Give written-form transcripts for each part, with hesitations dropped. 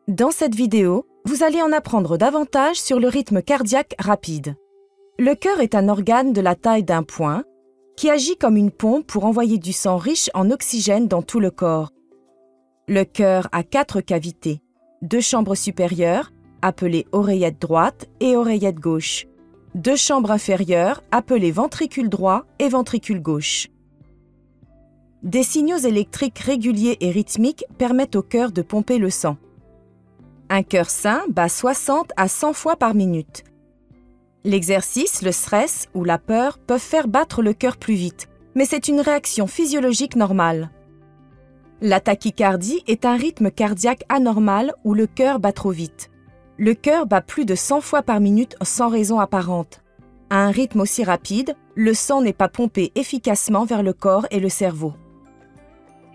Dans cette vidéo, vous allez en apprendre davantage sur le rythme cardiaque rapide. Le cœur est un organe de la taille d'un poing qui agit comme une pompe pour envoyer du sang riche en oxygène dans tout le corps. Le cœur a 4 cavités, 2 chambres supérieures, appelées oreillette droite et oreillette gauche, 2 chambres inférieures, appelées ventricule droit et ventricule gauche. Des signaux électriques réguliers et rythmiques permettent au cœur de pomper le sang. Un cœur sain bat 60 à 100 fois par minute. L'exercice, le stress ou la peur peuvent faire battre le cœur plus vite, mais c'est une réaction physiologique normale. La tachycardie est un rythme cardiaque anormal où le cœur bat trop vite. Le cœur bat plus de 100 fois par minute sans raison apparente. À un rythme aussi rapide, le sang n'est pas pompé efficacement vers le corps et le cerveau.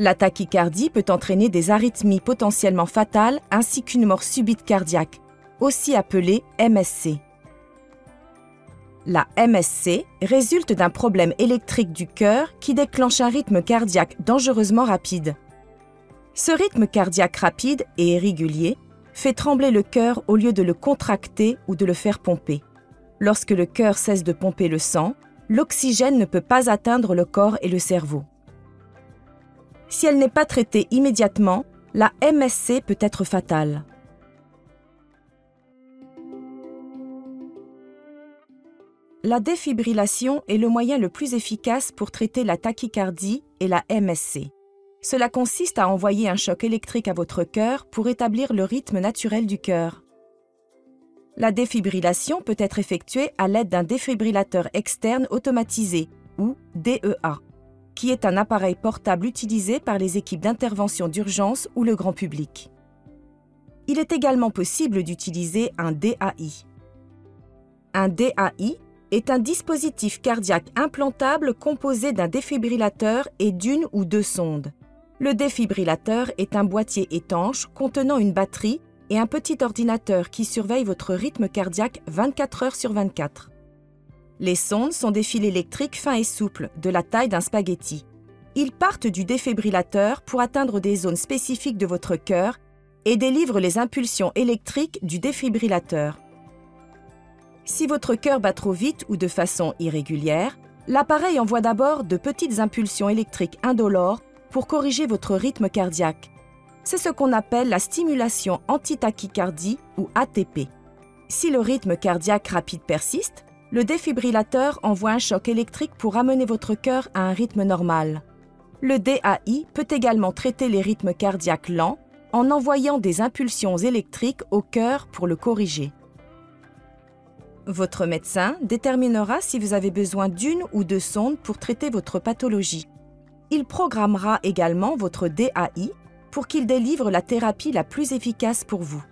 La tachycardie peut entraîner des arythmies potentiellement fatales ainsi qu'une mort subite cardiaque, aussi appelée MSC. La MSC résulte d'un problème électrique du cœur qui déclenche un rythme cardiaque dangereusement rapide. Ce rythme cardiaque rapide et irrégulier fait trembler le cœur au lieu de le contracter ou de le faire pomper. Lorsque le cœur cesse de pomper le sang, l'oxygène ne peut pas atteindre le corps et le cerveau. Si elle n'est pas traitée immédiatement, la MSC peut être fatale. La défibrillation est le moyen le plus efficace pour traiter la tachycardie et la MSC. Cela consiste à envoyer un choc électrique à votre cœur pour établir le rythme naturel du cœur. La défibrillation peut être effectuée à l'aide d'un défibrillateur externe automatisé, ou DEA, qui est un appareil portable utilisé par les équipes d'intervention d'urgence ou le grand public. Il est également possible d'utiliser un DAI. Un DAI est un dispositif cardiaque implantable composé d'un défibrillateur et d'une ou 2 sondes. Le défibrillateur est un boîtier étanche contenant une batterie et un petit ordinateur qui surveille votre rythme cardiaque 24 heures sur 24. Les sondes sont des fils électriques fins et souples, de la taille d'un spaghetti. Ils partent du défibrillateur pour atteindre des zones spécifiques de votre cœur et délivrent les impulsions électriques du défibrillateur. Si votre cœur bat trop vite ou de façon irrégulière, l'appareil envoie d'abord de petites impulsions électriques indolores pour corriger votre rythme cardiaque. C'est ce qu'on appelle la stimulation antitachycardie ou ATP. Si le rythme cardiaque rapide persiste, le défibrillateur envoie un choc électrique pour ramener votre cœur à un rythme normal. Le DAI peut également traiter les rythmes cardiaques lents en envoyant des impulsions électriques au cœur pour le corriger. Votre médecin déterminera si vous avez besoin d'une ou 2 sondes pour traiter votre pathologie. Il programmera également votre DAI pour qu'il délivre la thérapie la plus efficace pour vous.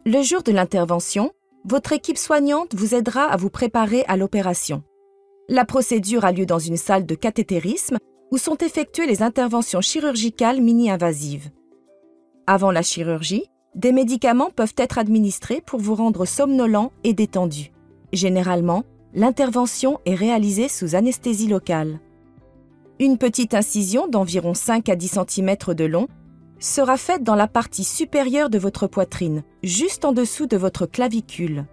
Le jour de l'intervention, votre équipe soignante vous aidera à vous préparer à l'opération. La procédure a lieu dans une salle de cathétérisme où sont effectuées les interventions chirurgicales mini-invasives. Avant la chirurgie, des médicaments peuvent être administrés pour vous rendre somnolent et détendu. Généralement, l'intervention est réalisée sous anesthésie locale. Une petite incision d'environ 5 à 10 cm de long sera faite dans la partie supérieure de votre poitrine, juste en dessous de votre clavicule.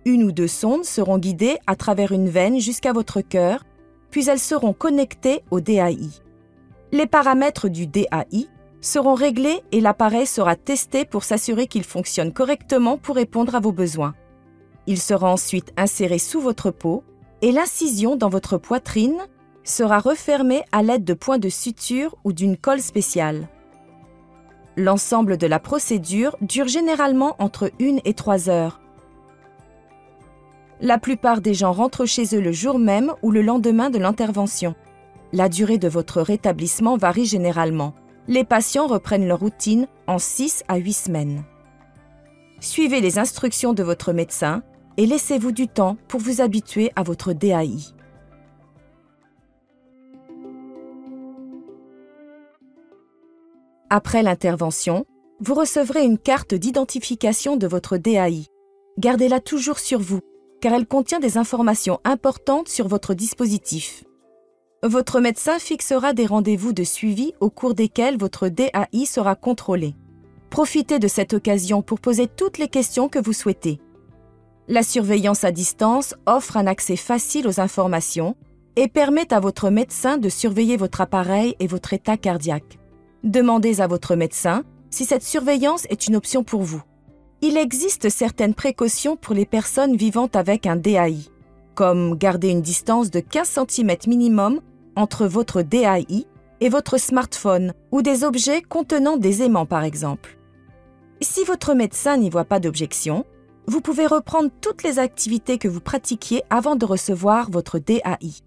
1 ou 2 sondes seront guidées à travers une veine jusqu'à votre cœur, puis elles seront connectées au DAI. Les paramètres du DAI seront réglés et l'appareil sera testé pour s'assurer qu'il fonctionne correctement pour répondre à vos besoins. Il sera ensuite inséré sous votre peau et l'incision dans votre poitrine sera refermée à l'aide de points de suture ou d'une colle spéciale. L'ensemble de la procédure dure généralement entre 1 et 3 heures. La plupart des gens rentrent chez eux le jour même ou le lendemain de l'intervention. La durée de votre rétablissement varie généralement. Les patients reprennent leur routine en 6 à 8 semaines. Suivez les instructions de votre médecin et laissez-vous du temps pour vous habituer à votre DAI. Après l'intervention, vous recevrez une carte d'identification de votre DAI. Gardez-la toujours sur vous, car elle contient des informations importantes sur votre dispositif. Votre médecin fixera des rendez-vous de suivi au cours desquels votre DAI sera contrôlé. Profitez de cette occasion pour poser toutes les questions que vous souhaitez. La surveillance à distance offre un accès facile aux informations et permet à votre médecin de surveiller votre appareil et votre état cardiaque. Demandez à votre médecin si cette surveillance est une option pour vous. Il existe certaines précautions pour les personnes vivant avec un DAI, comme garder une distance de 15 cm minimum entre votre DAI et votre smartphone ou des objets contenant des aimants par exemple. Si votre médecin n'y voit pas d'objection, vous pouvez reprendre toutes les activités que vous pratiquiez avant de recevoir votre DAI.